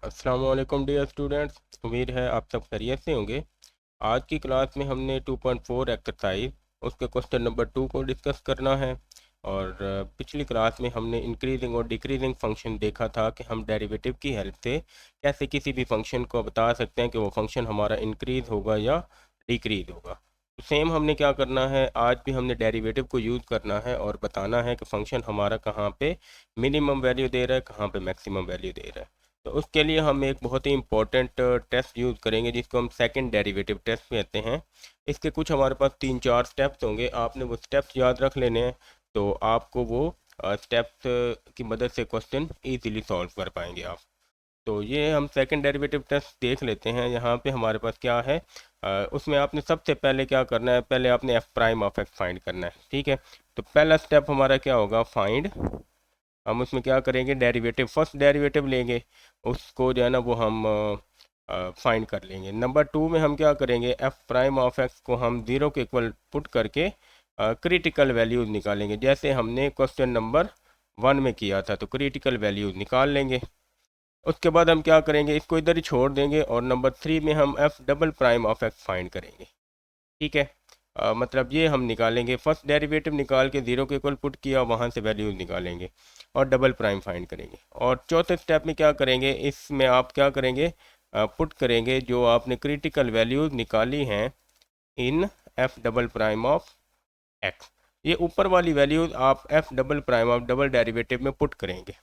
अस्सलाम वालेकुम dear students, उम्मीद है आप सब खैरियत से होंगे। आज की क्लास में हमने 2.4 एक्सरसाइज उसके क्वेश्चन नंबर 2 को डिस्कस करना है। और पिछली क्लास में हमने इंक्रीजिंग और डिक्रीजिंग फंक्शन देखा था कि हम डेरिवेटिव की हेल्प से कैसे किसी भी फंक्शन को बता सकते हैं कि वो फंक्शन हमारा इंक्रीज होगा या डिक्रीज होगा। तो सेम हमने क्या करना है, आज भी हमने डेरिवेटिव को यूज़ करना है और बताना है कि फंक्शन हमारा कहाँ पे मिनिमम वैल्यू दे रहा है, कहाँ पे मैक्सिमम वैल्यू दे रहा है। तो उसके लिए हम एक बहुत ही इंपॉर्टेंट टेस्ट यूज़ करेंगे जिसको हम सेकंड डेरिवेटिव टेस्ट कहते हैं। इसके कुछ हमारे पास 3-4 स्टेप्स होंगे, आपने वो स्टेप्स याद रख लेने हैं। तो आपको वो स्टेप्स की मदद से क्वेश्चन इजीली सॉल्व कर पाएंगे आप। तो ये हम सेकंड डेरिवेटिव टेस्ट देख लेते हैं। यहाँ पे हमारे पास क्या है, उसमें आपने सबसे पहले क्या करना है, पहले आपने F prime of x find करना है। ठीक है, तो पहला स्टेप हमारा क्या होगा, फाइंड। हम उसमें क्या करेंगे, डेरिवेटिव फर्स्ट डेरिवेटिव लेंगे, उसको जो है ना वो हम फाइंड कर लेंगे। नंबर 2 में हम क्या करेंगे, एफ प्राइम ऑफ एक्स को हम 0 के इक्वल पुट करके क्रिटिकल वैल्यूज निकालेंगे, जैसे हमने क्वेश्चन नंबर 1 में किया था। तो क्रिटिकल वैल्यूज निकाल लेंगे। उसके बाद हम क्या करेंगे, इसको इधर ही छोड़ देंगे और नंबर 3 में हम f double prime of x find करेंगे। ठीक है, मतलब ये हम निकालेंगे, फर्स्ट डेरिवेटिव निकाल के 0 के इक्वल पुट किया, वहाँ से वैल्यूज निकालेंगे और डबल प्राइम फाइंड करेंगे। और चौथे स्टेप में क्या करेंगे, इसमें आप क्या करेंगे, पुट करेंगे जो आपने क्रिटिकल वैल्यूज निकाली हैं in F double prime of x. ये ऊपर वाली वैल्यूज आप F double prime of double derivative में पुट करेंगे।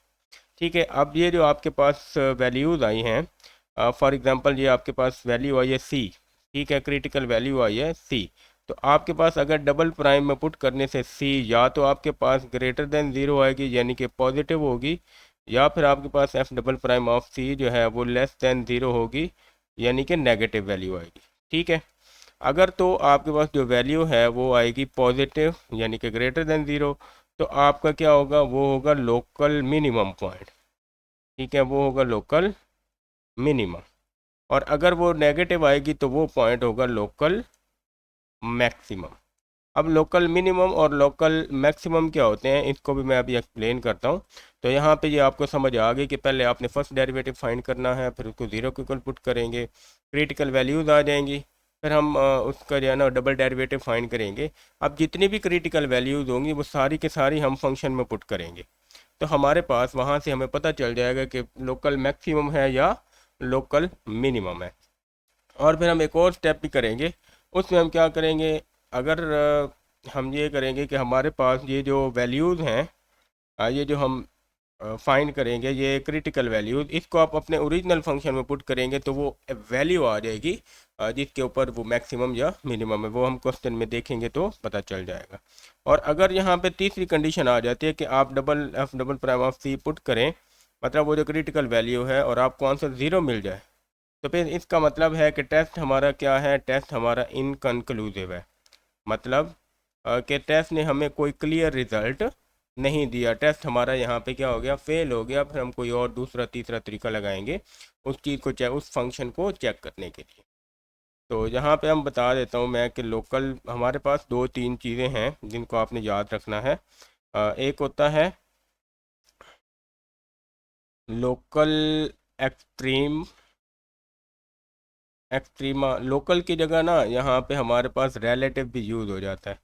ठीक है, अब ये जो आपके पास वैल्यूज आई हैं, फॉर एग्जांपल ये आपके पास वैल्यू आई है सी। ठीक है, क्रिटिकल वैल्यू आई है सी। तो आपके पास अगर डबल प्राइम में पुट करने से सी या तो आपके पास ग्रेटर देन ज़ीरो आएगी यानी कि पॉजिटिव होगी, या फिर आपके पास एफ डबल प्राइम ऑफ सी जो है वो लेस देन ज़ीरो होगी यानी कि नेगेटिव वैल्यू आएगी। ठीक है, अगर तो आपके पास जो वैल्यू है वो आएगी पॉजिटिव यानी कि ग्रेटर देन ज़ीरो, तो आपका क्या होगा, वो होगा लोकल मिनिमम पॉइंट। ठीक है, वो होगा लोकल मिनिमम। और अगर वो नेगेटिव आएगी तो वो पॉइंट होगा लोकल मैक्सिमम। अब लोकल मिनिमम और लोकल मैक्सिमम क्या होते हैं, इसको भी मैं अभी एक्सप्लेन करता हूँ। तो यहाँ पे ये आपको समझ आ गई कि पहले आपने फर्स्ट डेरिवेटिव फाइंड करना है, फिर उसको 0 के इक्वल पुट करेंगे, क्रिटिकल वैल्यूज़ आ जाएंगी, फिर हम उसका जो है ना डबल डेरिवेटिव फाइंड करेंगे। अब जितनी भी क्रिटिकल वैल्यूज़ होंगी वो सारी के सारी हम फंक्शन में पुट करेंगे। तो हमारे पास वहाँ से हमें पता चल जाएगा कि लोकल मैक्सिमम है या लोकल मिनिमम है। और फिर हम एक और स्टेप भी करेंगे, उसमें हम क्या करेंगे, अगर हम ये करेंगे कि हमारे पास ये जो वैल्यूज़ हैं, ये जो हम फाइंड करेंगे ये क्रिटिकल वैल्यूज़, इसको आप अपने ओरिजिनल फंक्शन में पुट करेंगे तो वो वैल्यू आ जाएगी जिसके ऊपर वो मैक्सिमम या मिनिमम है, वो हम क्वेश्चन में देखेंगे तो पता चल जाएगा। और अगर यहाँ पे तीसरी कंडीशन आ जाती है कि आप double f double prime of c put करें, मतलब वो जो क्रिटिकल वैल्यू है, और आपको आंसर ज़ीरो मिल जाए, तो फिर इसका मतलब है कि टेस्ट हमारा क्या है, टेस्ट हमारा इनकन्क्लूसिव है। मतलब कि टेस्ट ने हमें कोई क्लियर रिजल्ट नहीं दिया, टेस्ट हमारा यहाँ पे क्या हो गया, फेल हो गया। फिर हम कोई और दूसरा तीसरा तरीका लगाएंगे उस चीज़ को चेक, उस फंक्शन को चेक करने के लिए। तो यहाँ पे हम बता देता हूँ मैं कि लोकल हमारे पास 2-3 चीज़ें हैं जिनको आपने याद रखना है। एक होता है लोकल एक्सट्रीम, एक्सट्रीमा। लोकल की जगह ना यहाँ पे हमारे पास रिलेटिव भी यूज़ हो जाता है।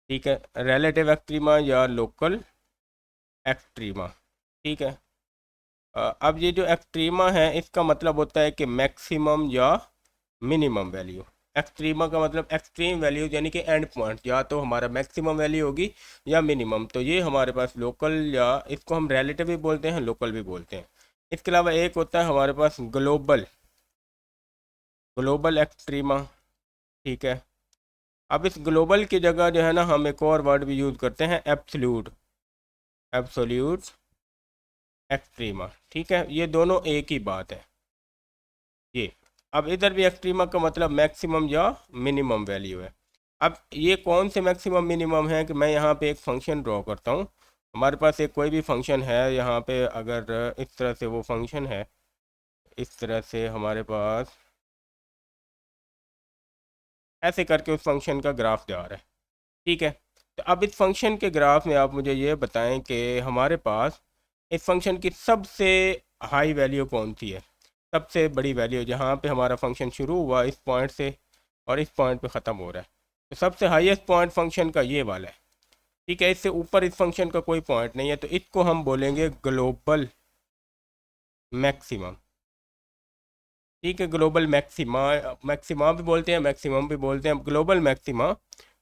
ठीक है, रिलेटिव एक्सट्रीमा या लोकल एक्सट्रीमा। ठीक है, अब ये जो एक्सट्रीमा है इसका मतलब होता है कि मैक्सिमम या मिनिमम वैल्यू। एक्सट्रीमा का मतलब एक्सट्रीम वैल्यू यानी कि एंड पॉइंट, या तो हमारा मैक्सिमम वैल्यू होगी या मिनिमम। तो ये हमारे पास लोकल, या इसको हम रिलेटिव भी बोलते हैं, लोकल भी बोलते हैं। इसके अलावा एक होता है हमारे पास ग्लोबल, ग्लोबल एक्सट्रीमा। ठीक है, अब इस ग्लोबल की जगह जो है ना हम एक और वर्ड भी यूज़ करते हैं, एब्सोल्यूट, एब्सोल्यूट एक्सट्रीमा। ठीक है, ये दोनों एक ही बात है ये। अब इधर भी एक्सट्रीमा का मतलब मैक्सिमम या मिनिमम वैल्यू है। अब ये कौन से मैक्सिमम मिनिमम है, कि मैं यहाँ पे एक फंक्शन ड्रॉ करता हूँ। हमारे पास एक कोई भी फंक्शन है यहाँ पे, अगर इस तरह से वो फंक्शन है, इस तरह से हमारे पास ऐसे करके उस फंक्शन का ग्राफ जा रहा है। ठीक है, तो अब इस फंक्शन के ग्राफ में आप मुझे ये बताएं कि हमारे पास इस फंक्शन की सबसे हाई वैल्यू कौन सी है। सबसे बड़ी वैल्यू जहाँ पे हमारा फंक्शन शुरू हुआ इस पॉइंट से और इस पॉइंट पे ख़त्म हो रहा है, तो सबसे हाईएस्ट पॉइंट फंक्शन का ये वाला है। ठीक है, इससे ऊपर इस फंक्शन का कोई पॉइंट नहीं है, तो इसको हम बोलेंगे ग्लोबल मैक्सिमम। ठीक है, ग्लोबल मैक्सिमा, मैक्सिमा भी बोलते हैं, मैक्सिमम भी बोलते हैं। ग्लोबल मैक्सिमा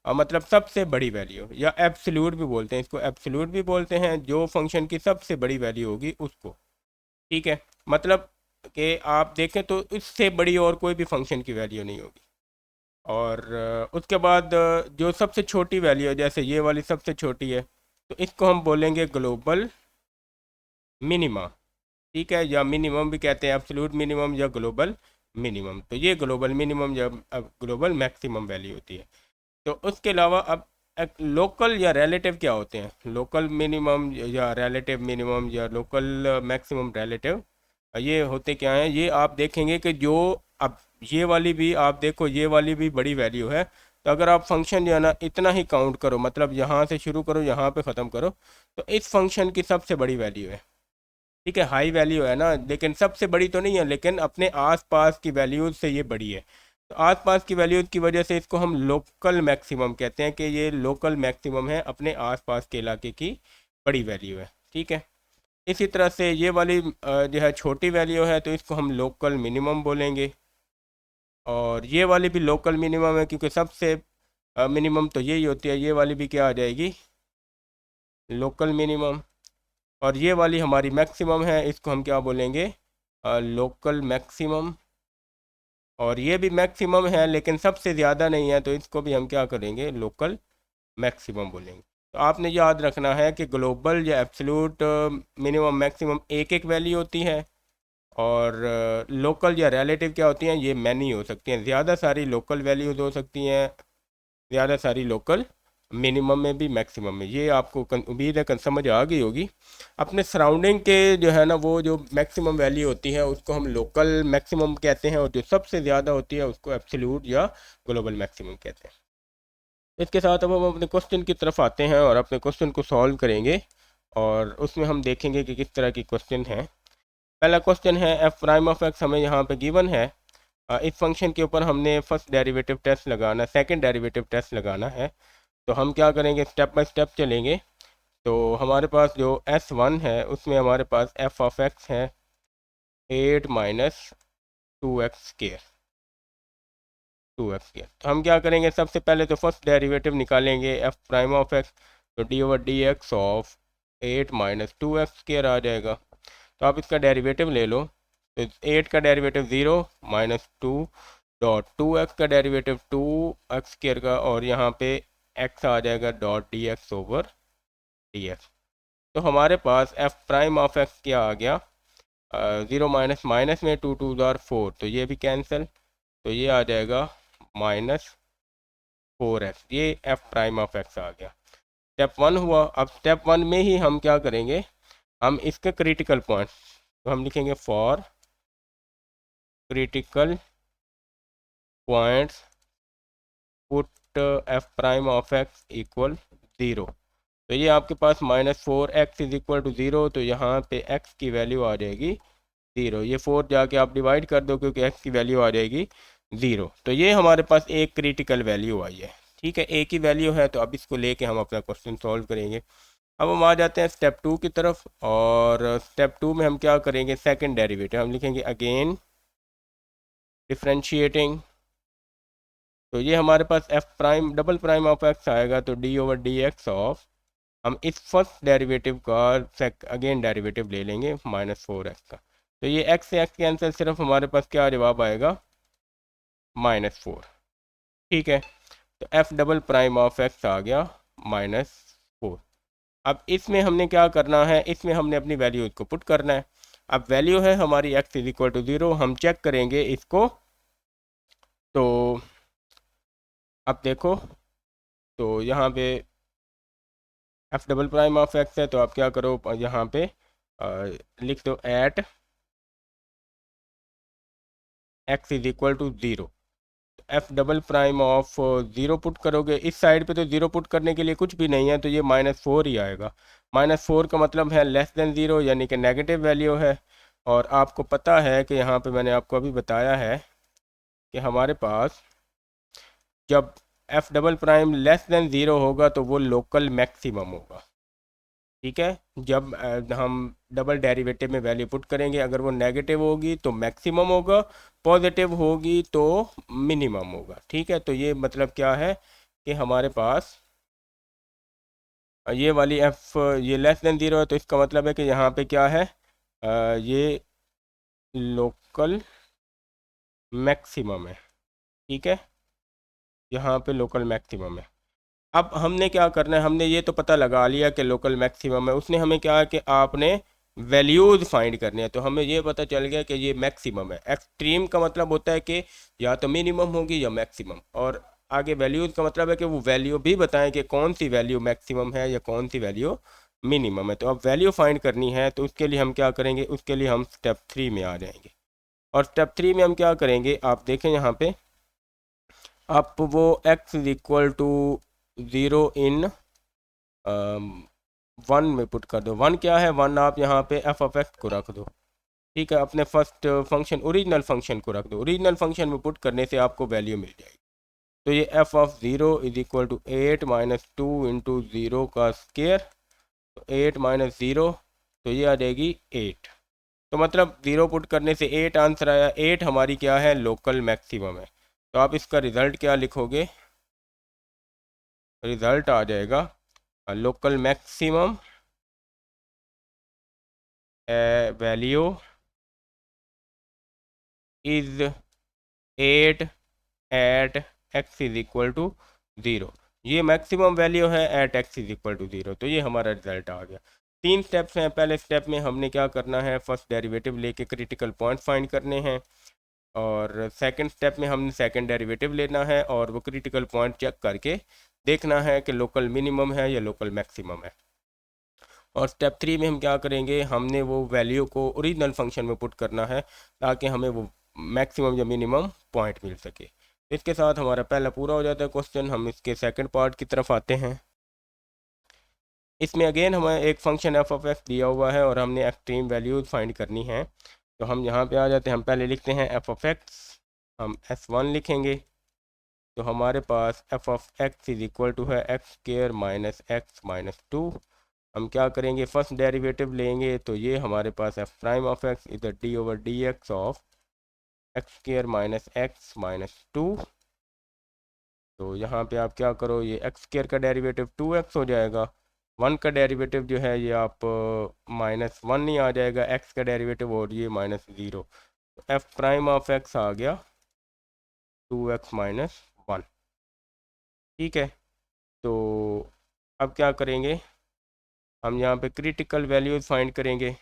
मतलब सबसे बड़ी वैल्यू, या एब्सोल्यूट भी बोलते हैं, इसको एब्सोल्यूट भी बोलते हैं, जो फंक्शन की सबसे बड़ी वैल्यू होगी उसको। ठीक है, मतलब कि आप देखें तो इससे बड़ी और कोई भी फंक्शन की वैल्यू नहीं होगी। और उसके बाद जो सबसे छोटी वैल्यू है, जैसे ये वाली सबसे छोटी है, तो इसको हम बोलेंगे ग्लोबल मिनिमा। ठीक है, या मिनिमम भी कहते हैं, एब्सोल्यूट मिनिमम या ग्लोबल मिनिमम। तो ये ग्लोबल मिनिमम या ग्लोबल मैक्सिमम वैल्यू होती है। तो उसके अलावा अब लोकल या रिलेटिव क्या होते हैं? लोकल मिनिमम या रिलेटिव मिनिमम या लोकल मैक्सिमम रिलेटिव, ये होते क्या हैं? ये आप देखेंगे कि जो अब ये वाली भी आप देखो, ये वाली भी बड़ी वैल्यू है। तो अगर आप फंक्शन जो है ना इतना ही काउंट करो, मतलब यहाँ से शुरू करो यहाँ पे ख़त्म करो, तो इस फंक्शन की सबसे बड़ी वैल्यू है। ठीक है, हाई वैल्यू है ना, लेकिन सबसे बड़ी तो नहीं है, लेकिन अपने आसपास की वैल्यूज से ये बड़ी है। तो आसपास की वैल्यूज की वजह से इसको हम लोकल मैक्सिमम कहते हैं, कि ये लोकल मैक्सिमम है, अपने आसपास के इलाके की बड़ी वैल्यू है। ठीक है, इसी तरह से ये वाली जो है छोटी वैल्यू है, तो इसको हम लोकल मिनिमम बोलेंगे। और ये वाली भी लोकल मिनिमम है, क्योंकि सबसे मिनिमम तो यही होती है, ये वाली भी क्या आ जाएगी? Local minimum. और ये वाली हमारी मैक्सिमम है, इसको हम क्या बोलेंगे? Local maximum. और ये भी मैक्सिमम है, लेकिन सबसे ज़्यादा नहीं है, तो इसको भी हम क्या करेंगे? लोकल मैक्सिमम बोलेंगे। तो आपने याद रखना है कि ग्लोबल या एब्सोल्यूट मिनिमम मैक्सिमम एक एक वैल्यू होती है, और लोकल या रिलेटिव क्या होती हैं? ये मैनी हो सकती हैं, ज़्यादा सारी लोकल वैल्यूज हो सकती हैं, ज़्यादा सारी लोकल मिनिमम में भी मैक्सिमम में। ये आपको उम्मीद है समझ आ गई होगी। अपने सराउंडिंग के जो है ना, वो जो मैक्सिमम वैल्यू होती है उसको हम लोकल मैक्सिमम कहते हैं, और जो सबसे ज़्यादा होती है उसको एब्सोल्यूट या ग्लोबल मैक्सिमम कहते हैं। इसके साथ अब हम अपने क्वेश्चन की तरफ आते हैं और अपने क्वेश्चन को सॉल्व करेंगे, और उसमें हम देखेंगे कि किस तरह की क्वेश्चन है। पहला क्वेश्चन है एफ प्राइम ऑफ एक्स हमें यहाँ पे गिवन है। इस फंक्शन के ऊपर हमने फर्स्ट डेरिवेटिव टेस्ट लगाना, सेकंड डेरिवेटिव टेस्ट लगाना है। तो हम क्या करेंगे? स्टेप बाय स्टेप चलेंगे। तो हमारे पास जो S1 है उसमें हमारे पास एफ ऑफ एक्स है 8 माइनस 2x²। तो हम क्या करेंगे? सबसे पहले तो फर्स्ट डेरिवेटिव निकालेंगे एफ प्राइम ऑफ एक्स। तो d/dx ऑफ 8 माइनस 2x² आ जाएगा। तो आप इसका डेरिवेटिव ले लो। तो 8 का डेरिवेटिव 0 माइनस 2 का डेरिवेटिव 2x² का, और यहाँ पे x आ जाएगा .dx/dx। तो हमारे पास एफ प्राइम ऑफ एक्स क्या आ गया? 0 माइनस माइनस में 2 2 जार 4, तो ये भी कैंसिल, तो ये आ जाएगा -4x। ये एफ प्राइम ऑफ एक्स आ गया। स्टेप 1 हुआ। अब स्टेप 1 में ही हम क्या करेंगे? हम इसके क्रिटिकल पॉइंट, तो हम लिखेंगे for critical points put F prime of x equal 0। तो ये आपके पास -4x इज इक्वल टू 0, तो यहाँ पे x की वैल्यू आ जाएगी 0। ये 4 जाके आप डिवाइड कर दो, क्योंकि x की वैल्यू आ जाएगी 0। तो ये हमारे पास एक क्रिटिकल वैल्यू आई है। ठीक है, एक ही वैल्यू है, तो अब इसको लेके हम अपना क्वेश्चन सॉल्व करेंगे। अब हम आ जाते हैं स्टेप 2 की तरफ, और स्टेप 2 में हम क्या करेंगे? सेकंड डेरिवेटिव हम लिखेंगे अगेन डिफ्रेंशिएटिंग। तो ये हमारे पास f prime double prime of x आएगा, तो d/dx ऑफ, हम इस फर्स्ट डेरिवेटिव का अगेन डेरिवेटिव ले लेंगे -4x का। तो ये x से x कैंसिल, सिर्फ हमारे पास क्या जवाब आएगा? -4। ठीक है, तो f double prime of x आ गया -4। अब इसमें हमने क्या करना है? इसमें हमने अपनी वैल्यू को पुट करना है। अब वैल्यू है हमारी x इज इक्वल टू 0, हम चेक करेंगे इसको। तो अब देखो, तो यहाँ पे f double prime of x है, तो आप क्या करो? यहाँ पे लिख दो at x is equal to 0। F double prime of 0 put करोगे, इस साइड पे तो 0 पुट करने के लिए कुछ भी नहीं है, तो ये -4 ही आएगा। -4 का मतलब है लेस देन 0, यानी कि नेगेटिव वैल्यू है। और आपको पता है कि यहाँ पे मैंने आपको अभी बताया है कि हमारे पास जब F double prime less than zero होगा तो वो लोकल मैक्सिमम होगा। ठीक है, जब हम डबल डेरिवेटिव में वैल्यू पुट करेंगे, अगर वो नेगेटिव होगी तो मैक्सिमम होगा, पॉजिटिव होगी तो मिनिमम होगा। ठीक है, तो ये मतलब क्या है कि हमारे पास ये वाली एफ ये लेस देन ज़ीरो है, तो इसका मतलब है कि यहाँ पे क्या है, ये लोकल मैक्सिमम है। ठीक है, यहाँ पे लोकल मैक्सिमम है। अब हमने क्या करना है, हमने ये तो पता लगा लिया कि लोकल मैक्सिमम है, उसने हमें क्या है कि आपने वैल्यूज़ फाइंड करने हैं। तो हमें ये पता चल गया कि ये मैक्सिमम है। एक्सट्रीम का मतलब होता है कि या तो मिनिमम होगी या मैक्सिमम, और आगे वैल्यूज़ का मतलब है कि वो वैल्यू भी बताएं कि कौन सी वैल्यू मैक्सिमम है या कौन सी वैल्यू मिनिमम है। तो अब वैल्यू फाइंड करनी है, तो उसके लिए हम क्या करेंगे, उसके लिए हम स्टेप 3 में आ जाएंगे। और स्टेप 3 में हम क्या करेंगे, आप देखें यहाँ पे, आप वो x is equal to zero in one में पुट कर दो। वन क्या है, वन आप यहाँ पे एफ ऑफ एक्स को रख दो। ठीक है, अपने फर्स्ट फंक्शन ओरिजिनल फंक्शन को रख दो। ओरिजिनल फंक्शन में पुट करने से आपको वैल्यू मिल जाएगी। तो ये f of zero is equal to 8 minus 2 into zero का स्केयर, तो 8 माइनस ज़ीरो, तो ये आ जाएगी 8। तो मतलब ज़ीरो पुट करने से 8 आंसर आया। 8 हमारी क्या है, लोकल मैक्सिमम है। तो आप इसका रिज़ल्ट क्या लिखोगे, रिज़ल्ट आ जाएगा local maximum value is 8 at x is equal to zero. ये मैक्सिमम वैल्यू है at x is equal to zero. तो ये हमारा रिजल्ट आ गया। 3 स्टेप्स हैं। पहले स्टेप में हमने क्या करना है, फर्स्ट डेरिवेटिव लेके क्रिटिकल पॉइंट फाइंड करने हैं, और सेकंड स्टेप में हमने सेकंड डेरिवेटिव लेना है और वो क्रिटिकल पॉइंट चेक करके देखना है कि लोकल मिनिमम है या लोकल मैक्सिमम है। और स्टेप 3 में हम क्या करेंगे, हमने वो वैल्यू को ओरिजिनल फंक्शन में पुट करना है ताकि हमें वो मैक्सिमम या मिनिमम पॉइंट मिल सके। इसके साथ हमारा पहला पूरा हो जाता है क्वेश्चन। हम इसके सेकंड पार्ट की तरफ आते हैं। इसमें अगेन हमें एक फंक्शन एफ ऑफ एक्स दिया हुआ है और हमने एक्सट्रीम वैल्यूज फाइंड करनी है। तो हम यहाँ पे आ जाते हैं, हम पहले लिखते हैं एफ ऑफ एक्स, हम S1 लिखेंगे। तो हमारे पास f of x is equal to है x square minus x minus two. हम क्या करेंगे, फर्स्ट डेरिवेटिव लेंगे, तो ये हमारे पास एफ प्राइम ऑफ एक्स इधर d over d x of x square minus x minus two. तो यहाँ पे आप क्या करो, ये एक्स स्क्वायर का डेरिवेटिव 2x हो जाएगा, वन का डेरिवेटिव जो है ये आप -1 नहीं आ जाएगा एक्स का डेरिवेटिव, और ये -0। तो एफ प्राइम ऑफ एक्स आ गया 2x माइनस 1। ठीक है, तो अब क्या करेंगे, हम यहाँ पे क्रिटिकल वैल्यूज फाइंड करेंगे।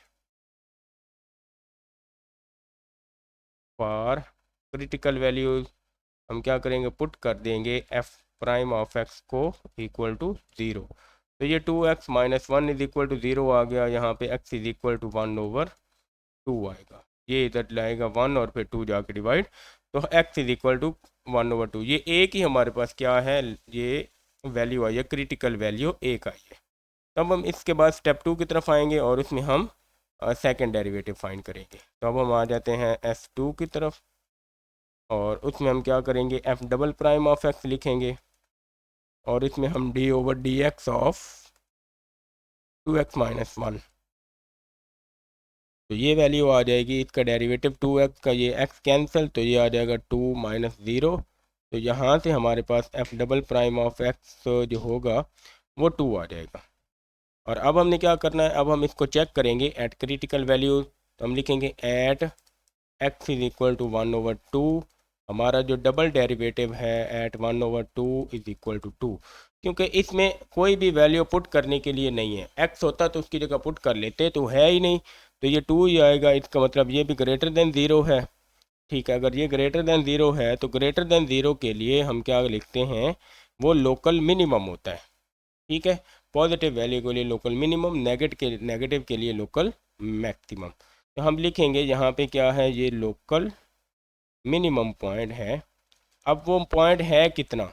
फॉर क्रिटिकल वैल्यूज हम क्या करेंगे, पुट कर देंगे एफ प्राइम ऑफ एक्स को इक्वल टू ज़ीरो। तो ये 2x minus 1 is equal to zero आ गया। यहाँ पे x इज इक्वल टू 1/2 आएगा। ये इधर लाएगा 1 और फिर 2 जाके डिवाइड, तो x इज इक्वल टू 1/2। ये एक ही हमारे पास क्या है, ये वैल्यू आई है, क्रिटिकल वैल्यू एक आई है। तब हम इसके बाद स्टेप 2 की तरफ आएंगे और उसमें हम सेकेंड डेरिवेटिव फाइंड करेंगे। तो अब हम आ जाते हैं S2 की तरफ, और उसमें हम क्या करेंगे, f double prime of x लिखेंगे, और इसमें हम D over d x of 2x minus 1। तो ये वैल्यू आ जाएगी, इसका डेरिवेटिव 2x का, ये x कैंसिल, तो ये आ जाएगा 2 माइनस 0। तो यहाँ से हमारे पास f double prime of x जो होगा वो 2 आ जाएगा। और अब हमने क्या करना है, अब हम इसको चेक करेंगे एट क्रिटिकल वैल्यू। तो हम लिखेंगे at x is equal to 1/2। हमारा जो डबल डेरिवेटिव है एट 1/2 इज इक्वल टू 2, क्योंकि इसमें कोई भी वैल्यू पुट करने के लिए नहीं है। एक्स होता तो उसकी जगह पुट कर लेते, तो है ही नहीं, तो ये 2 ही आएगा। इसका मतलब ये भी ग्रेटर देन ज़ीरो है। ठीक है, अगर ये ग्रेटर देन ज़ीरो है तो ग्रेटर देन ज़ीरो के लिए हम क्या लिखते हैं, वो लोकल मिनिमम होता है। ठीक है, पॉजिटिव वैल्यू के लिए लोकल मिनिमम, नेगेटिव के लिए लोकल मैक्सिमम। तो हम लिखेंगे यहाँ पे क्या है, ये लोकल मिनिमम पॉइंट है। अब वो पॉइंट है कितना,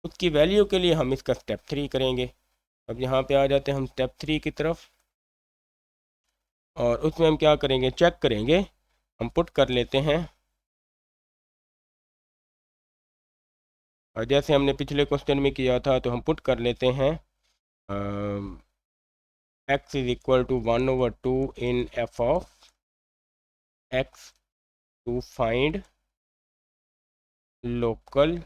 उसकी वैल्यू के लिए हम इसका स्टेप 3 करेंगे। अब यहाँ पे आ जाते हैं हम स्टेप 3 की तरफ, और उसमें हम क्या करेंगे, चेक करेंगे। हम पुट कर लेते हैं, और जैसे हमने पिछले क्वेश्चन में किया था, तो हम पुट कर लेते हैं x is equal to 1/2 in f of x to find local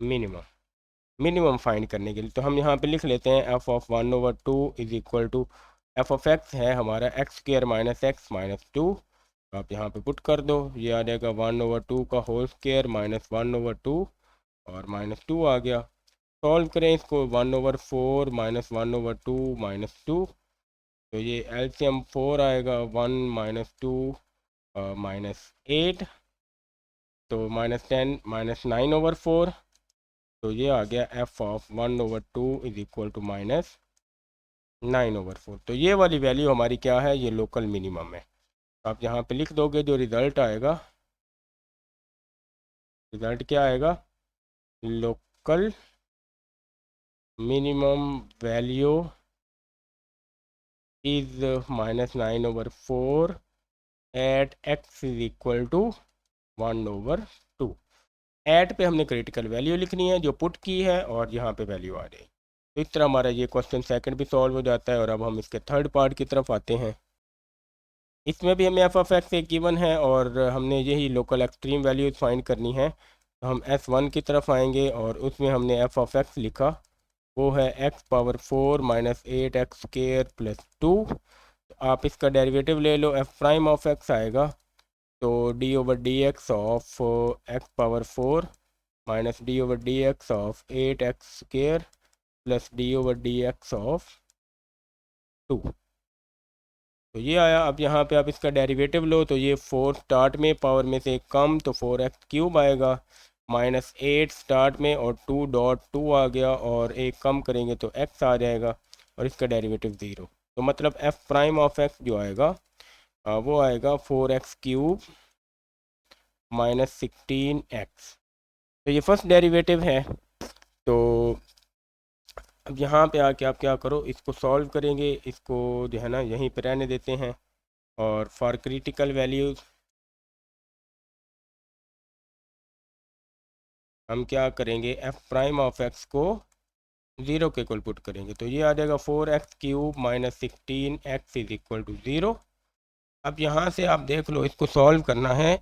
minimum find करने के लिए। तो हम यहाँ पे लिख लेते हैं f of 1/2 is equal to f of x है हमारा x square minus x minus 2। आप यहाँ पे पुट कर दो, ये आ जाएगा 1/2 का होल स्क्र माइनस 1/2 और -2 आ गया। सॉल्व करें इसको, 1/4 माइनस 1/2 -2, तो ये एलसीएम 4 आएगा, 1 -2 -8, तो -10 -9/4, तो ये आ गया f of 1/2 is equal to -9/4। तो ये वाली वैल्यू हमारी क्या है, ये लोकल मिनिमम है। आप यहाँ पे लिख दोगे, जो रिज़ल्ट आएगा, रिज़ल्ट क्या आएगा, local minimum value is -9/4 at x is equal to 1/2। At पे हमने क्रिटिकल वैल्यू लिखनी है जो पुट की है, और यहाँ पे वैल्यू आ जाएगी। तो इस तरह हमारा ये क्वेश्चन सेकंड भी सॉल्व हो जाता है। और अब हम इसके थर्ड पार्ट की तरफ आते हैं। इसमें भी हमें एफ ऑफ एक्स एक गिवन है, और हमने यही लोकल एक्सट्रीम वैल्यूज फाइंड करनी है। तो हम S1 की तरफ आएंगे, और उसमें हमने एफ ऑफ एक्स लिखा, वो है x⁴ माइनस 8x² प्लस 2। आप इसका डेरिवेटिव ले लो, एफ प्राइम ऑफ एक्स आएगा, तो d/dx of x⁴ minus d/dx of 8x² plus d/dx of 2। तो ये आया। अब यहाँ पे आप इसका डेरिवेटिव लो, तो ये 4 स्टार्ट में पावर में से कम, तो 4x³ आएगा, -8 स्टार्ट में और 2.2 आ गया, और एक कम करेंगे तो x आ जाएगा, और इसका डेरिवेटिव 0। तो मतलब एफ प्राइम ऑफ एक्स जो आएगा वो आएगा 4x³ -16x। तो ये फर्स्ट डेरिवेटिव है। तो अब यहाँ पे आके आप क्या करो, इसको सॉल्व करेंगे, इसको जो है ना यहीं पे रहने देते हैं। और फॉर क्रिटिकल वैल्यूज हम क्या करेंगे, एफ प्राइम ऑफ एक्स को 0 के इक्वल पुट करेंगे, तो ये आ जाएगा 4x³ -16x is equal to 0। अब यहाँ से आप देख लो, इसको सॉल्व करना है,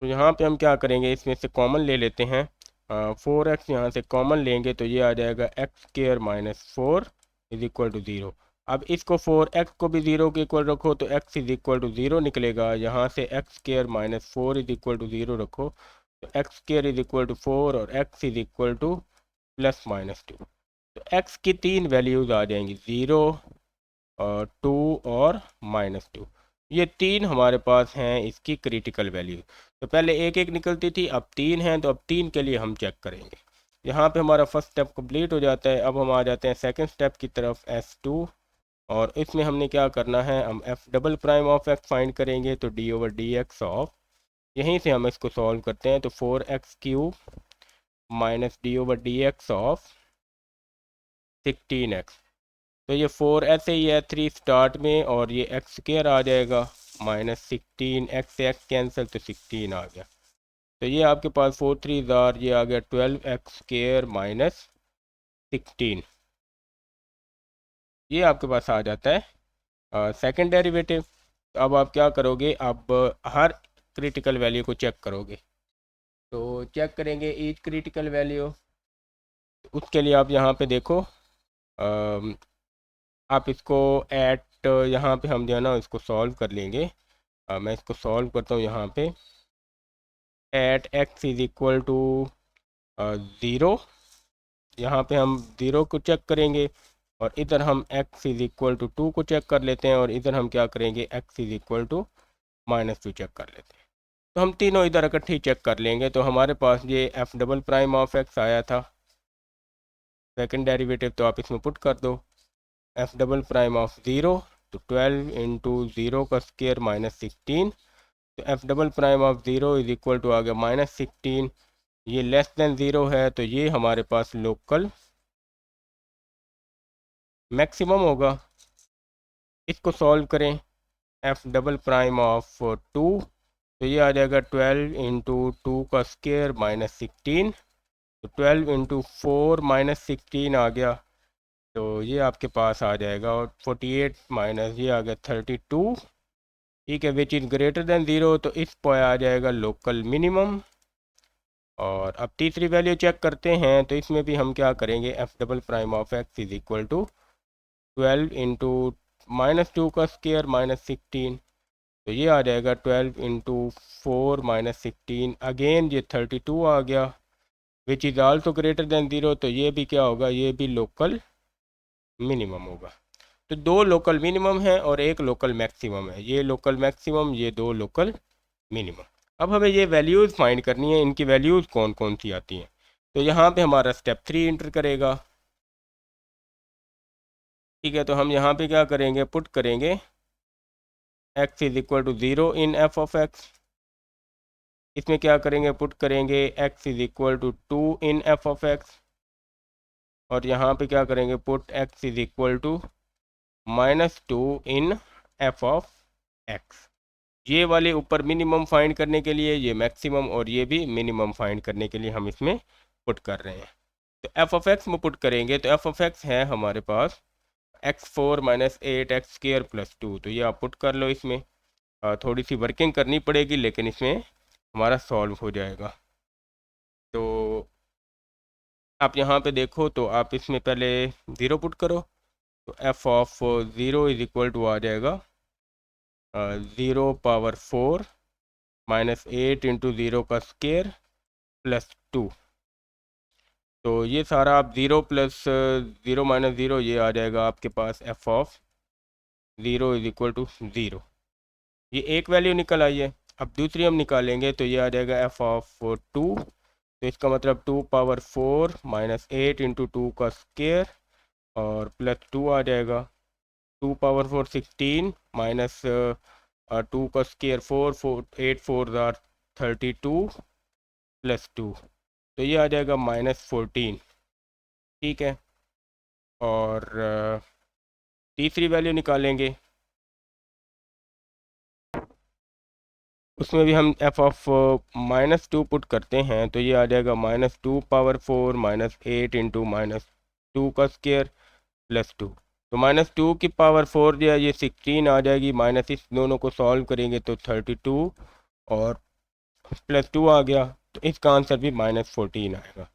तो यहाँ पे हम क्या करेंगे, इसमें से कॉमन ले लेते हैं। 4x यहाँ से कॉमन लेंगे, तो ये आ जाएगा x² -4 इज इक्वल टू 0। अब इसको 4x को भी 0 के इक्वल रखो, तो x इज इक्वल टू 0 निकलेगा। यहाँ से x² -4 इज इक्वल टू 0 रखो, तो x² इज इक्वल टू 4 और x इज इक्वल टू +-2। तो x की 3 वैल्यूज़ आ जाएंगी, 0 और 2 और -2। ये 3 हमारे पास हैं इसकी क्रिटिकल वैल्यू। तो पहले एक एक निकलती थी, अब 3 हैं, तो अब 3 के लिए हम चेक करेंगे। यहाँ पे हमारा फर्स्ट स्टेप कंप्लीट हो जाता है। अब हम आ जाते हैं सेकंड स्टेप की तरफ, S2। और इसमें हमने क्या करना है, हम f double prime of x find करेंगे, तो d/dx ऑफ, यहीं से हम इसको सॉल्व करते हैं, तो 4x³ minus d/dx of 16x। तो ये 4 ऐसे ही है 3 स्टार्ट में, और ये x² आ जाएगा, -16 x से x कैंसिल, तो 16 आ गया। तो ये आपके पास 4 3 ज़ार, ये आ गया 12x² -16। ये आपके पास आ जाता है सेकंड डेरिवेटिव। अब आप क्या करोगे, अब हर क्रिटिकल वैल्यू को चेक करोगे। तो चेक करेंगे ईच क्रिटिकल वैल्यू। उसके लिए आप यहाँ पे देखो, आप इसको एट, यहाँ पे हम जो है ना इसको सॉल्व कर लेंगे। मैं इसको सॉल्व करता हूँ यहाँ पे, at x is equal to 0, यहाँ पे हम 0 को चेक करेंगे, और इधर हम x इज इक्वल टू 2 को चेक कर लेते हैं, और इधर हम क्या करेंगे, x is equal to -2 check कर लेते हैं। तो हम तीनों इधर इकट्ठी चेक कर लेंगे। तो हमारे पास ये f double prime of x आया था सेकंड डेरिवेटिव, तो आप इसमें पुट कर दो, एफ डबल प्राइम ऑफ 0, तो 12 इंटू 0 का स्क्वायर -16, तो f double prime of 0 is equal to आ गया -16। ये लेस देन 0 है, तो ये हमारे पास लोकल मैक्सिमम होगा। इसको सॉल्व करें, एफ डबल प्राइम ऑफ 2, तो ये आ जाएगा 12 इंटू 2 का स्क्वायर माइनस 16, तो 12 इंटू 4 माइनस 16 आ गया, तो ये आपके पास आ जाएगा, और 48 माइनस ये आ गया 32, ठीक है, which is greater than zero, तो इस पर आ जाएगा लोकल मिनिमम। और अब तीसरी वैल्यू चेक करते हैं, तो इसमें भी हम क्या करेंगे, f double prime of x is equal to 12 into minus 2 का स्क्वायर माइनस 16, तो ये आ जाएगा 12 इंटू 4 माइनस 16, अगेन ये 32 आ गया, which is also greater than zero, तो ये भी क्या होगा, ये भी लोकल मिनिमम होगा। तो दो लोकल मिनिमम है और एक लोकल मैक्सिमम है, ये लोकल मैक्सिमम, ये दो लोकल मिनिमम। अब हमें ये वैल्यूज़ फाइंड करनी है, इनकी वैल्यूज़ कौन कौन सी आती हैं, तो यहाँ पे हमारा स्टेप 3 इंटर करेगा, ठीक है, तो हम यहाँ पे क्या करेंगे, पुट करेंगे x is equal to 0 in f of x, इसमें क्या करेंगे, पुट करेंगे x is equal to 2 in f of x, और यहाँ पे क्या करेंगे, put x is equal to minus 2 in f of x. ये वाले ऊपर मिनिमम फाइंड करने के लिए, ये मैक्सिमम, और ये भी मिनिमम फाइंड करने के लिए हम इसमें पुट कर रहे हैं। तो एफ ऑफ एक्स में पुट करेंगे, तो एफ ऑफ एक्स है हमारे पास x4 minus 8x square plus 2, तो ये आप पुट कर लो इसमें। थोड़ी सी वर्किंग करनी पड़ेगी, लेकिन इसमें हमारा सॉल्व हो जाएगा। तो आप यहाँ पे देखो, तो आप इसमें पहले 0 पुट करो, तो f of 0 is equal to आ जाएगा 0 पावर 4 माइनस 8 इंटू 0 का स्क्वायर प्लस 2, तो ये सारा आप 0 प्लस 0 माइनस 0, ये आ जाएगा आपके पास f of 0 is equal to 0, ये एक वैल्यू निकल आई है। अब दूसरी हम निकालेंगे, तो ये आ जाएगा एफ ऑफ 2, तो इसका मतलब 2 पावर 4 माइनस 8 इंटू 2 का स्क्वायर और प्लस 2 आ जाएगा, 2 पावर 4 16 माइनस 2 का स्क्वायर 8 4 ज़ार 32 प्लस 2, तो ये आ जाएगा माइनस 14, ठीक है। और तीसरी वैल्यू निकालेंगे, उसमें भी हम एफ ऑफ माइनस 2 पुट करते हैं, तो ये आ जाएगा minus 2 power 4 minus 8 into minus 2 का स्क्वायर प्लस 2, तो माइनस 2 की पावर 4 जो है ये 16 आ जाएगी, माइनस इस दोनों को सॉल्व करेंगे तो 32 और प्लस 2 आ गया, तो इसका आंसर भी माइनस 14 आएगा।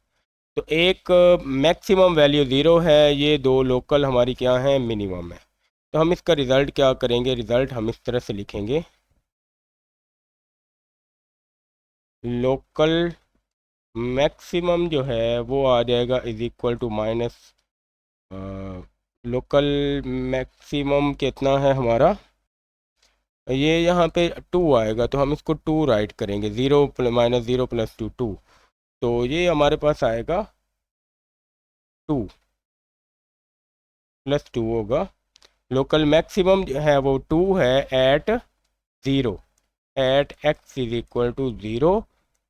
तो एक मैक्सिमम वैल्यू 0 है, ये दो लोकल हमारी क्या हैं, मिनिमम है। तो हम इसका रिज़ल्ट क्या करेंगे, रिज़ल्ट हम इस तरह से लिखेंगे, लोकल मैक्सिमम जो है वो आ जाएगा is equal to minus, local maximum कितना है हमारा, ये यहाँ पे 2 आएगा, तो हम इसको 2 राइट करेंगे, 0 माइनस 0 प्लस 2 2, तो ये हमारे पास आएगा 2 प्लस 2 होगा। लोकल मैक्सिमम जो है वो 2 है at 0, at x is equal to 0,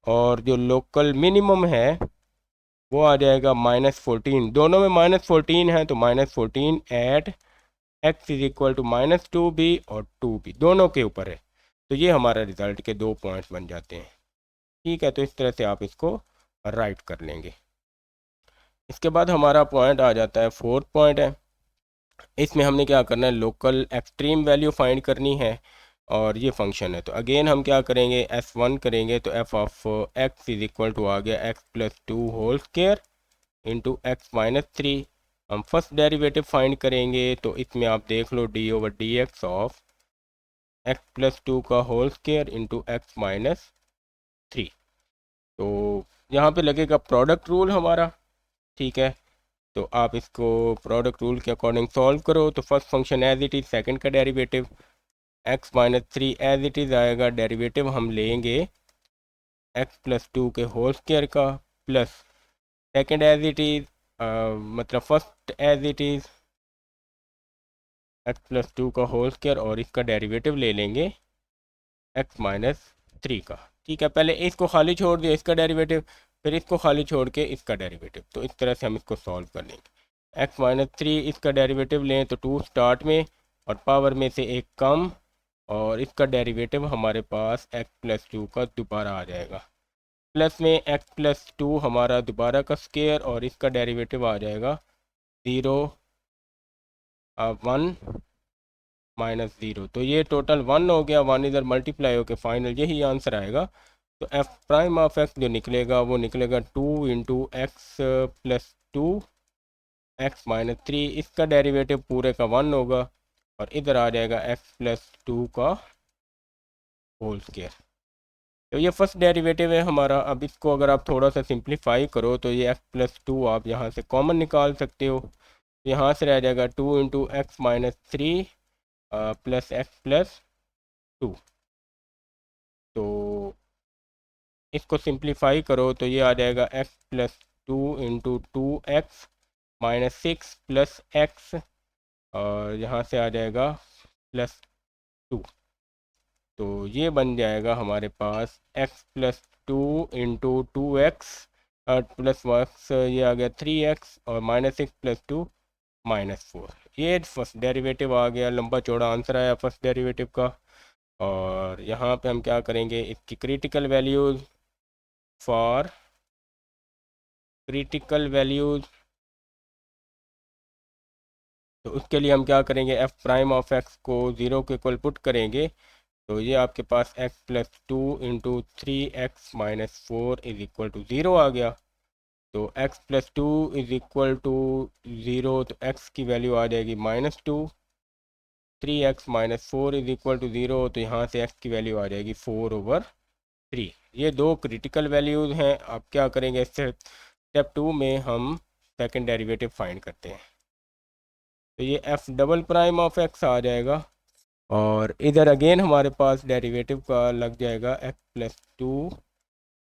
और जो लोकल मिनिमम है वो आ जाएगा माइनस 14, दोनों में माइनस 14 है, तो minus 14 at x is equal to minus 2 भी और 2 भी, दोनों के ऊपर है। तो ये हमारा रिज़ल्ट के दो पॉइंट्स बन जाते हैं, ठीक है। तो इस तरह से आप इसको राइट कर लेंगे। इसके बाद हमारा पॉइंट आ जाता है, फोर्थ पॉइंट है, इसमें हमने क्या करना है, लोकल एक्सट्रीम वैल्यू फाइंड करनी है, और ये फंक्शन है। तो अगेन हम क्या करेंगे, S1 करेंगे, तो f of x is equal to आ गया x plus 2 whole square into x minus 3। हम फर्स्ट डेरिवेटिव फाइंड करेंगे, तो इसमें आप देख लो d over d x of x plus 2 का whole square into x minus 3, तो यहाँ पे लगेगा प्रोडक्ट रूल हमारा, ठीक है। तो आप इसको प्रोडक्ट रूल के अकॉर्डिंग सॉल्व करो, तो first function as it is, second का derivative x minus 3 as it is आएगा, डेरिवेटिव हम लेंगे x प्लस 2 के होल स्क्वायर का, plus second as it is, मतलब first as it is x plus 2 का होल स्क्वायर, और इसका डेरिवेटिव ले लेंगे x माइनस 3 का, ठीक है। पहले इसको खाली छोड़ दिया, इसका डेरिवेटिव, फिर इसको खाली छोड़ के इसका डेरिवेटिव, तो इस तरह से हम इसको सॉल्व कर लेंगे। x माइनस 3 इसका डेरिवेटिव लें, तो 2 स्टार्ट में और पावर में से एक कम, और इसका डेरिवेटिव हमारे पास x+2 का दोबारा आ जाएगा। प्लस में x+2 हमारा दोबारा का स्क्वायर, और इसका डेरिवेटिव आ जाएगा 0 1 -0। तो ये टोटल 1 हो गया, 1 इधर मल्टीप्लाई होकर फाइनल यही आंसर आएगा। तो एफ प्राइम ऑफ एक्स जो निकलेगा वो निकलेगा 2 × x+2 x-3। इसका डेरिवेटिव पूरे का 1 होगा, और इधर आ जाएगा x+2 का होल स्क्वायर। तो ये फर्स्ट डेरिवेटिव है हमारा। अब इसको अगर आप थोड़ा सा सिंप्लीफाई करो तो ये x+2 आप यहाँ से कॉमन निकाल सकते हो। यहाँ से रह जाएगा 2 × x-3 + x+2। तो इसको सिंप्लीफाई करो तो ये आ जाएगा x+2 × 2x - 6 + x, और यहाँ से आ जाएगा +2। तो ये बन जाएगा हमारे पास x+2 × 2x + x, ये आ गया 3x, और -6 + 2 -4। ये फर्स्ट डेरिवेटिव आ गया, लंबा चौड़ा आंसर आया फर्स्ट डेरिवेटिव का। और यहाँ पे हम क्या करेंगे, इसकी critical values for critical values, तो उसके लिए हम क्या करेंगे, एफ प्राइम ऑफ एक्स को 0 के इक्वल पुट करेंगे। तो ये आपके पास x+2 × 3x - 4 = 0 आ गया। तो x+2 = 0, तो x की वैल्यू आ जाएगी -2। 3x - 4 = 0, तो यहाँ से x की वैल्यू आ जाएगी 4/3। ये दो क्रिटिकल वैल्यूज़ हैं। आप क्या करेंगे, स्टेप 2 में हम सेकंड डेरिवेटिव फाइंड करते हैं। तो ये f double prime of x आ जाएगा, और इधर अगेन हमारे पास डेरिवेटिव का लग जाएगा x+2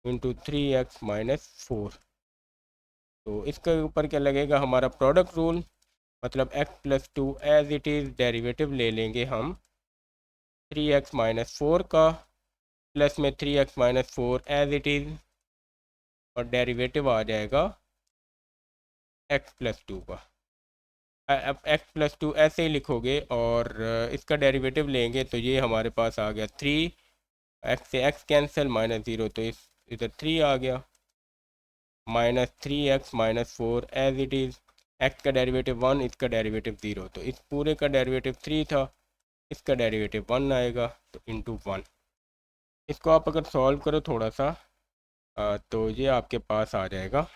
× 3x - 4। तो इसके ऊपर क्या लगेगा, हमारा प्रोडक्ट रूल, मतलब x+2 as it is derivative ले लेंगे हम 3x - 4 का, प्लस में 3x - 4 एज इट इज़, और डेरिवेटिव आ जाएगा x+2 का। अब x+2 ऐसे ही लिखोगे, और इसका डेरिवेटिव लेंगे तो ये हमारे पास आ गया 3, x से x कैंसिल, -0, तो इधर 3 आ गया, -3x - 4 as it is. x का डेरिवेटिव 1, इसका डेरिवेटिव 0, तो इस पूरे का डेरिवेटिव 3 था, इसका डेरिवेटिव 1 आएगा, तो × 1। इसको आप अगर सॉल्व करो थोड़ा सा, तो ये आपके पास आ जाएगा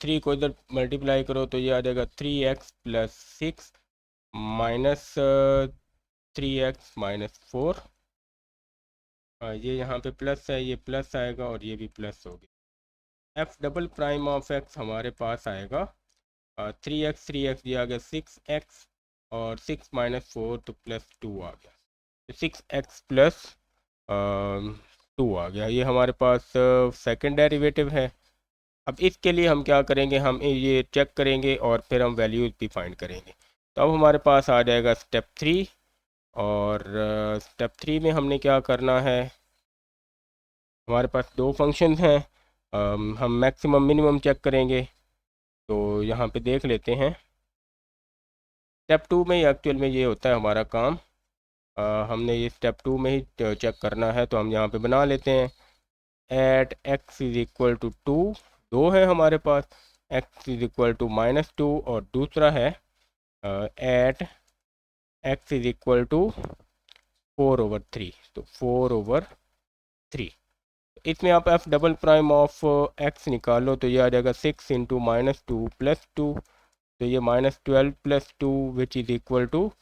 3 को इधर मल्टीप्लाई करो तो ये आ जाएगा 3x + 6 -3x - 4। ये यहाँ पे प्लस है, ये प्लस आएगा, और ये भी प्लस होगी। F double prime of x हमारे पास आएगा 3x 3x, ये आ गया 6x, और 6 - 4 तो +2 आ गया, तो 6x + 2 आ गया। ये हमारे पास सेकंड डेरिवेटिव है। अब इसके लिए हम क्या करेंगे, हम ये चेक करेंगे और फिर हम वैल्यूज़ भी फाइंड करेंगे। तो अब हमारे पास आ जाएगा स्टेप 3, और स्टेप 3 में हमने क्या करना है, हमारे पास दो फंक्शंस हैं। हम मैक्सिमम मिनिमम चेक करेंगे, तो यहाँ पे देख लेते हैं। स्टेप 2 में ही एक्चुअल में ये होता है हमारा काम। हमने ये स्टेप 2 में ही चेक करना है, तो हम यहाँ पे बना लेते हैं। एट x = 2, दो है हमारे पास, x = -2, और दूसरा है एट x = 4/3, तो 4/3। इसमें आप F double prime of x निकालो तो ये आ जाएगा 6 × -2 + 2, तो ये -12 + 2 विच इज़ इक्वल टू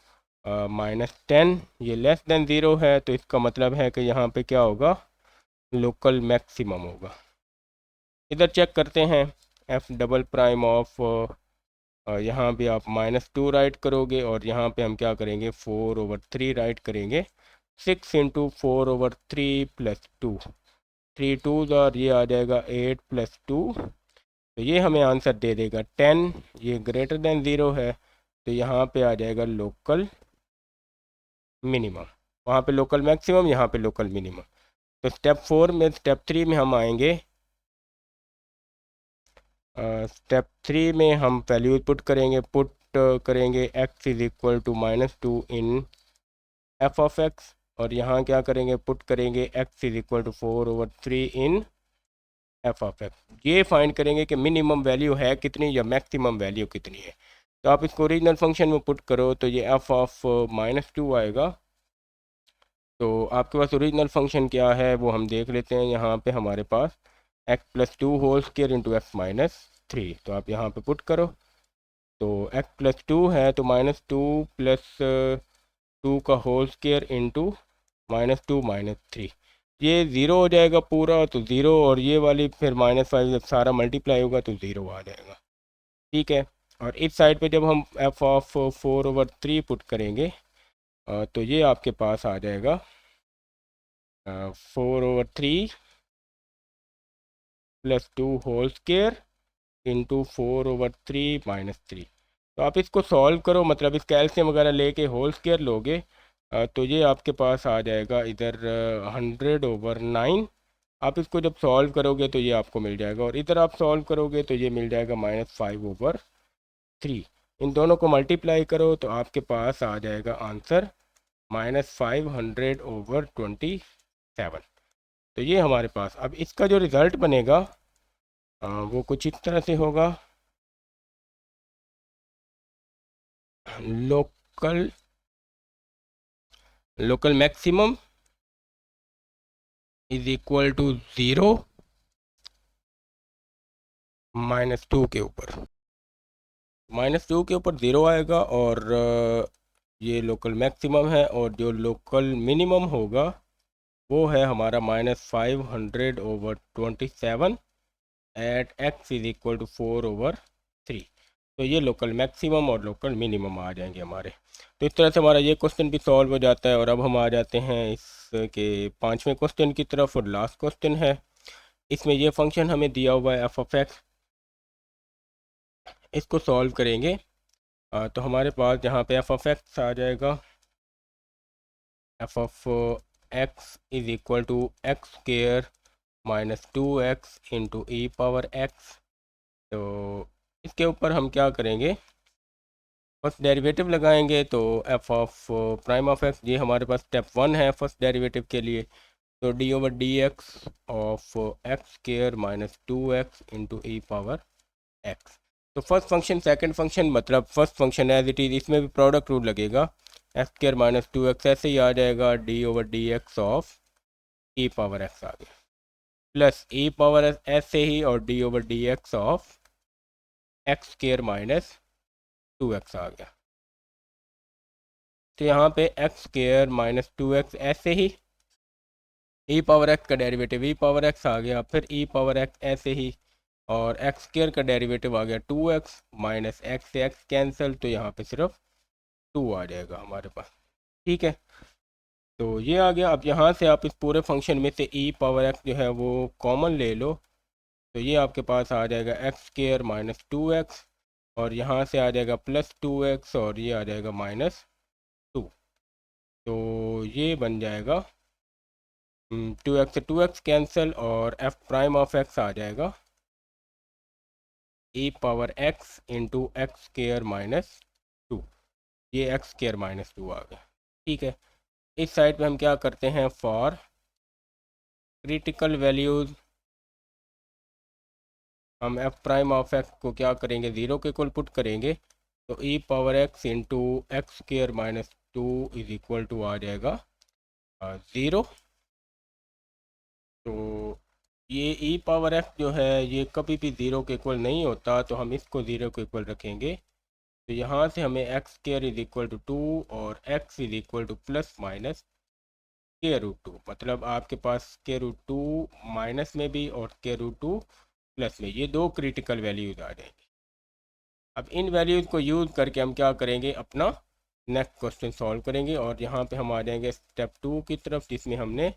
-10। ये लेस देन 0 है, तो इसका मतलब है कि यहाँ पे क्या होगा, लोकल मैक्सिमम होगा। इधर चेक करते हैं एफ डबल प्राइम ऑफ, यहाँ भी आप -2 राइट करोगे, और यहाँ पे हम क्या करेंगे, 4/3 राइट करेंगे। 6 × 4/3 + 2, 3 2s, और ये आ जाएगा 8 + 2, तो ये हमें आंसर दे देगा 10। ये ग्रेटर देन 0 है, तो यहाँ पे आ जाएगा लोकल मिनिमम, वहाँ पे लोकल मैक्सिमम, यहाँ पे लोकल मिनिमम। तो स्टेप 3 में हम आएंगे। स्टेप 3 में हम वैल्यूज पुट करेंगे, पुट करेंगे x is equal to -2 in f of x, और यहाँ क्या करेंगे, पुट करेंगे x is equal to 4/3 in f of x. ये फाइंड करेंगे कि मिनिमम वैल्यू है कितनी या मैक्सिमम वैल्यू कितनी है। तो आप इसको ओरिजिनल फंक्शन में पुट करो तो ये एफ ऑफ -2 आएगा। तो आपके पास ओरिजिनल फंक्शन क्या है वो हम देख लेते हैं। यहाँ पे हमारे पास x+2 whole square into x-3, तो आप यहाँ पे पुट करो तो x+2 है तो -2 प्लस 2 का होल स्क्वायर इंटू -2 -3, ये ज़ीरो हो जाएगा पूरा तो ज़ीरो, और ये वाली फिर -5 जब सारा मल्टीप्लाई होगा तो ज़ीरो आ जाएगा। ठीक है, और इस साइड पे जब हम एफ ऑफ 4/3 पुट करेंगे तो ये आपके पास आ जाएगा 4/3 प्लस 2 होल स्क्वायर इंटू 4/3 -3। तो आप इसको सॉल्व करो, मतलब इस कैल्शियम वगैरह लेके होल स्क्वायर लोगे तो ये आपके पास आ जाएगा इधर 100/9। आप इसको जब सॉल्व करोगे तो ये आपको मिल जाएगा, और इधर आप सॉल्व करोगे तो ये मिल जाएगा -5/3। इन दोनों को मल्टीप्लाई करो तो आपके पास आ जाएगा आंसर -500/27। तो ये हमारे पास अब इसका जो रिज़ल्ट बनेगा वो कुछ इस तरह से होगा। Local maximum is equal to 0 -2 के ऊपर, -2 के ऊपर 0 आएगा, और ये लोकल मैक्सिमम है, और जो लोकल मिनिमम होगा वो है हमारा -500/27 at x is equal to 4/3। तो ये लोकल मैक्सिमम और लोकल मिनिमम आ जाएंगे हमारे। तो इस तरह से हमारा ये क्वेश्चन भी सॉल्व हो जाता है। और अब हम आ जाते हैं इसके 5वें क्वेश्चन की तरफ, और लास्ट क्वेश्चन है। इसमें ये फंक्शन हमें दिया हुआ है एफ ऑफ एक्स, इसको सॉल्व करेंगे तो हमारे पास यहाँ पे एफ ऑफ एक्स आ जाएगा, f of x is equal to x square -2x into e power x. तो इसके ऊपर हम क्या करेंगे, फर्स्ट डेरिवेटिव लगाएंगे। तो f of prime of x, ये हमारे पास स्टेप 1 है फर्स्ट डेरिवेटिव के लिए। तो d/dx of x square -2x into e power x. तो फर्स्ट फंक्शन सेकंड फंक्शन, मतलब first function as it is, इसमें भी प्रोडक्ट रूल लगेगा। एक्स स्क्वायर -2x ऐसे ही आ जाएगा, d/dx of e power x आ गया, प्लस ई पावर ऐसे ही, और d/dx of x square -2x आ गया। तो यहाँ पे एक्स स्क्वायर -2x ऐसे ही, ई पावर एक्स का डेरिवेटिव ई पावर एक्स आ गया, फिर ई पावर एक्स ऐसे ही, और एक्स स्क्वायर का डेरिवेटिव आ गया 2x, माइनस एक्स से एक्स कैंसिल, तो यहाँ पे सिर्फ 2 आ जाएगा हमारे पास। ठीक है, तो ये आ गया। अब यहाँ से आप इस पूरे फंक्शन में से ई पावर एक्स जो है वो कॉमन ले लो, तो ये आपके पास आ जाएगा एक्स स्क्वायर -2x, और यहाँ से आ जाएगा +2x, और ये आ जाएगा -2। तो ये बन जाएगा 2x से 2x कैंसिल, और एफ प्राइम ऑफ एक्स आ जाएगा e power x into x square -2। ये एक्स स्क्वायर -2 आ गया। ठीक है, इस साइड पे हम क्या करते हैं, फॉर क्रिटिकल वैल्यूज़ हम एफ प्राइम ऑफ एक्स को क्या करेंगे, 0 के इक्वल पुट करेंगे। तो e power x into x square -2 is equal to आ जाएगा 0। तो ये ई पावर एक्स जो है ये कभी भी 0 के इक्वल नहीं होता, तो हम इसको 0 के इक्वल रखेंगे। तो यहाँ से हमें x square is equal to 2 और x is equal to plus minus square root 2, मतलब आपके पास स्क्वायर रूट 2 माइनस में भी और स्क्वायर रूट 2 प्लस में, ये दो क्रिटिकल वैल्यूज आ जाएंगी। अब इन वैल्यूज़ को यूज़ करके हम क्या करेंगे, अपना नेक्स्ट क्वेश्चन सॉल्व करेंगे। और यहाँ पे हम आ जाएंगे स्टेप 2 की तरफ, जिसमें हमने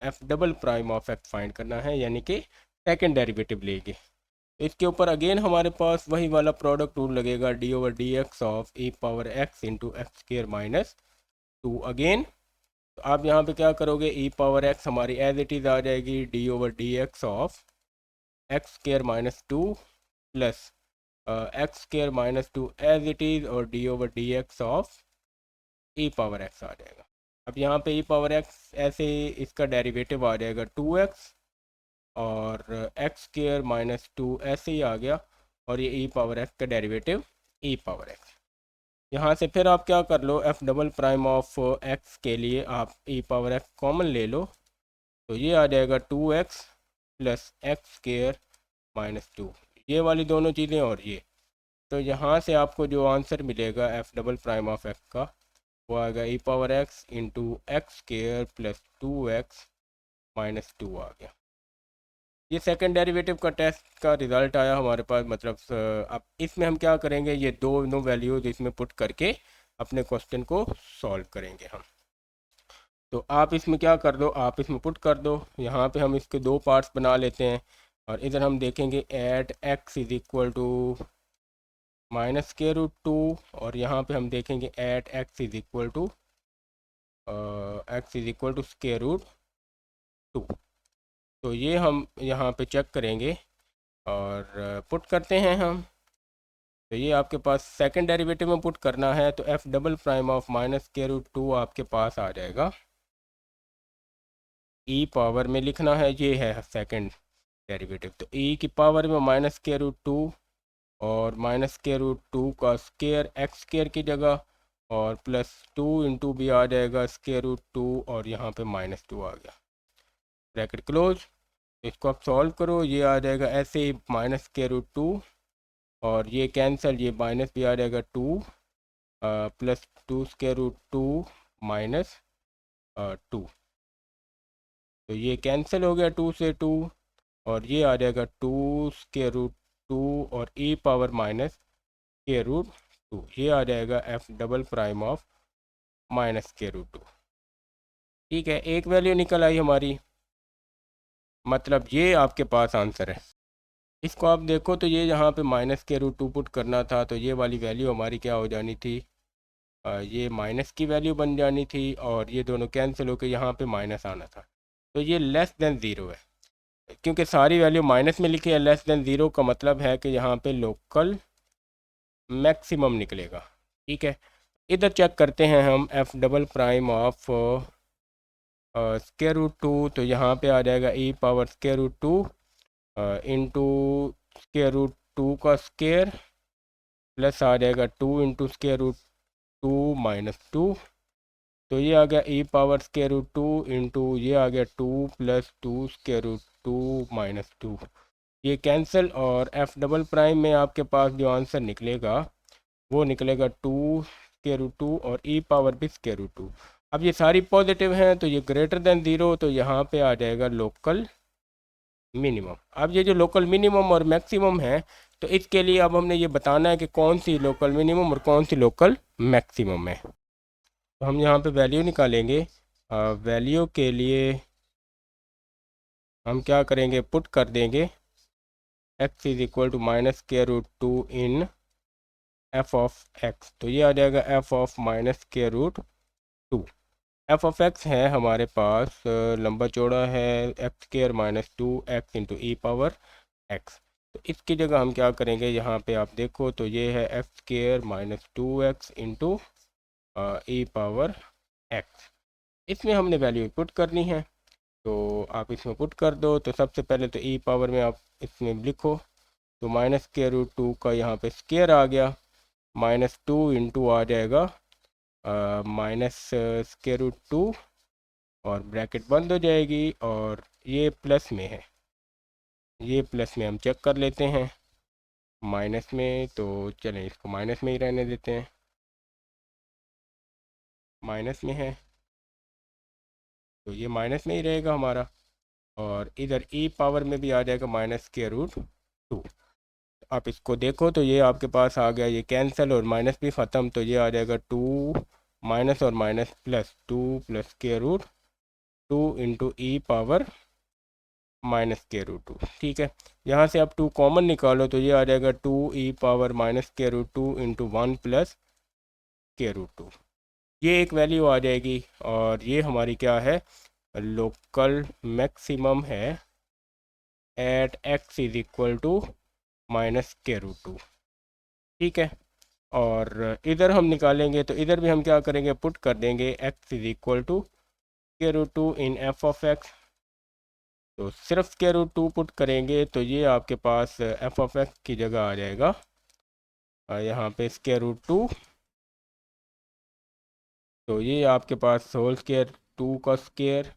F double prime of x find करना है, यानी कि सेकेंड डेरिवेटिव लेंगे। तो इसके ऊपर अगेन हमारे पास वही वाला प्रोडक्ट रूल लगेगा, d/dx of e power x into x square -2 again. तो आप यहाँ पे क्या करोगे, ई पावर एक्स हमारी एज इट इज़ आ जाएगी d/dx of x square -2 plus x square minus two as it is और d over d x of e power x आ जाएगा। अब यहाँ पे ई पावर एक्स ऐसे ही इसका डेरिवेटिव आ जाएगा 2x और एक्स स्केयर माइनस टू ऐसे ही आ गया और ये ई पावर एक्स का डेरिवेटिव ई पावर एक्स। यहाँ से फिर आप क्या कर लो, f double prime of x के लिए आप ई पावर एक्स कॉमन ले लो, तो ये आ जाएगा 2x plus x square minus two, ये वाली दोनों चीज़ें और ये। तो यहाँ से आपको जो आंसर मिलेगा f double prime of x का वो आएगा e power x into x square plus 2x minus two आ गया। ये सेकंड डेरिवेटिव का टेस्ट का रिज़ल्ट आया हमारे पास। मतलब अब इसमें हम क्या करेंगे, ये दोनों वैल्यूज़ इसमें पुट करके अपने क्वेश्चन को सॉल्व करेंगे हम। तो आप इसमें क्या कर दो, आप इसमें पुट कर दो। यहाँ पे हम इसके दो पार्ट्स बना लेते हैं और इधर हम देखेंगे at x is equal to minus square root two और यहाँ पे हम देखेंगे at x is equal to square root two. तो ये हम यहाँ पे चेक करेंगे और पुट करते हैं हम। तो ये आपके पास सेकंड डेरिवेटिव में पुट करना है, तो f double prime of minus square root two आपके पास आ जाएगा। ई पावर में लिखना है, ये है सेकंड डेरिवेटिव, तो ई की पावर में माइनस स्क्वायर रूट टू और माइनस स्क्वायर रूट टू का स्क्वायर एक्स स्क्वायर की जगह और प्लस टू इंटू भी आ जाएगा स्क्वायर रूट टू और यहाँ पे माइनस टू आ गया, ब्रैकेट क्लोज। इसको आप सॉल्व करो, ये आ जाएगा ऐसे ही माइनस स्क्वायर रूट टू और ये कैंसिल, ये माइनस भी आ जाएगा two plus two square root two minus two, तो ये कैंसिल हो गया टू से टू और ये आ जाएगा टू स्क्वायर रूट टू और e power minus square root two, ये आ जाएगा f double prime of minus square root two. ठीक है, एक वैल्यू निकल आई हमारी, मतलब ये आपके पास आंसर है। इसको आप देखो तो ये यहाँ पे माइनस के रूट टू पुट करना था, तो ये वाली वैल्यू हमारी क्या हो जानी थी, ये माइनस की वैल्यू बन जानी थी और ये दोनों कैंसिल होकर यहाँ पे माइनस आना था। तो ये लेस देन ज़ीरो है, क्योंकि सारी वैल्यू माइनस में लिखी है। लेस देन ज़ीरो का मतलब है कि यहाँ पे लोकल मैक्सिमम निकलेगा। ठीक है, इधर चेक करते हैं हम f double prime of square root two, तो यहाँ पे आ जाएगा e power square root two into square root two का स्क्वायर प्लस आ जाएगा two into square root two minus two, तो ये आ गया e power square root two into ये आ गया two plus two square root two minus two, ये कैंसिल और एफ डबल प्राइम में आपके पास जो आंसर निकलेगा वो निकलेगा टू स्क्वायर रूट टू और ई पावर भी स्क्वायर रूट टू। अब ये सारी पॉजिटिव हैं तो ये ग्रेटर देन ज़ीरो, तो यहाँ पे आ जाएगा लोकल मिनिमम। अब ये जो लोकल मिनिमम और मैक्सिमम है, तो इसके लिए अब हमने ये बताना है कि कौन सी लोकल मिनिमम और कौन सी लोकल मैक्सिमम है। तो हम यहाँ पे वैल्यू निकालेंगे। वैल्यू के लिए हम क्या करेंगे, पुट कर देंगे x is equal to minus square root two in f of x, तो ये आ जाएगा f of minus square root two. F of x है हमारे पास लंबा चौड़ा है x square minus two x into e power x, तो इसकी जगह हम क्या करेंगे, यहाँ पे आप देखो तो ये है x square minus two x into e power x. इसमें हमने वैल्यू पुट करनी है, तो आप इसमें पुट कर दो। तो सबसे पहले तो ई पावर में आप इसमें लिखो, तो माइनस स्क्वायर रूट टू का यहाँ पे स्क्वायर आ गया, माइनस टू इंटू आ जाएगा माइनस स्क्वायर रूट टू और ब्रैकेट बंद हो जाएगी और ये प्लस में है, ये प्लस में हम चेक कर लेते हैं माइनस में, तो चलें इसको माइनस में ही रहने देते हैं, माइनस में है तो ये माइनस में ही रहेगा हमारा और इधर ई पावर में भी आ जाएगा माइनस स्क्वायर रूट टू। आप इसको देखो तो ये आपके पास आ गया, ये कैंसिल और माइनस भी ख़त्म, तो ये आ जाएगा टू माइनस और minus plus two plus square root two into e power minus square root two. ठीक है, यहाँ से आप टू कॉमन निकालो तो ये आ जाएगा two e power minus square root two into one plus square root two, ये एक वैल्यू आ जाएगी और ये हमारी क्या है, लोकल मैक्सिमम है at x is equal to minus square root two. ठीक है। और इधर हम निकालेंगे तो इधर भी हम क्या करेंगे, पुट कर देंगे x is equal to square root 2 in f of x. तो सिर्फ स्क्वायर रूट 2 पुट करेंगे तो ये आपके पास एफ ऑफ एक्स की जगह आ जाएगा यहाँ पे स्क्वायर रूट 2। तो ये आपके पास होल स्क्वायर 2 का square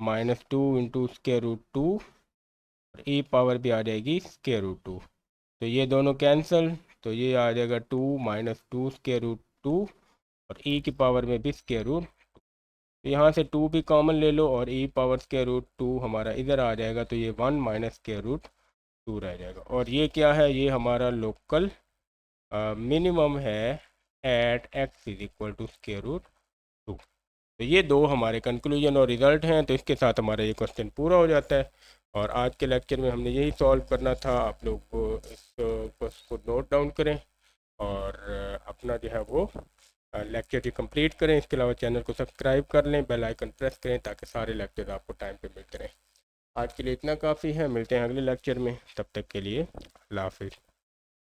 minus 2 into square root 2 और ई पावर भी आ जाएगी स्क्वायर रूट 2। तो ये दोनों कैंसिल, तो ये आ जाएगा 2 माइनस 2 स्क्वायर रूट 2 और ई की पावर में भी स्क्वायर रूट। तो यहाँ से 2 भी कॉमन ले लो और ई पावर स्क्वायर रूट 2 हमारा इधर आ जाएगा, तो ये 1 माइनस स्क्वायर रूट 2 रह जाएगा। और ये क्या है, ये हमारा लोकल मिनिमम है at x is equal to square root 2। तो ये दो हमारे कंक्लूजन और रिज़ल्ट हैं। तो इसके साथ हमारा ये क्वेश्चन पूरा हो जाता है। और आज के लेक्चर में हमने यही सॉल्व करना था। आप लोग को इस को नोट डाउन करें और अपना जो है वो लेक्चर की कंप्लीट करें। इसके अलावा चैनल को सब्सक्राइब कर लें, बेल आइकन प्रेस करें ताकि सारे लेक्चर आपको टाइम पे मिलते रहें। आज के लिए इतना काफ़ी है, मिलते हैं अगले लेक्चर में, तब तक के लिए अल्लाह हाफिज़।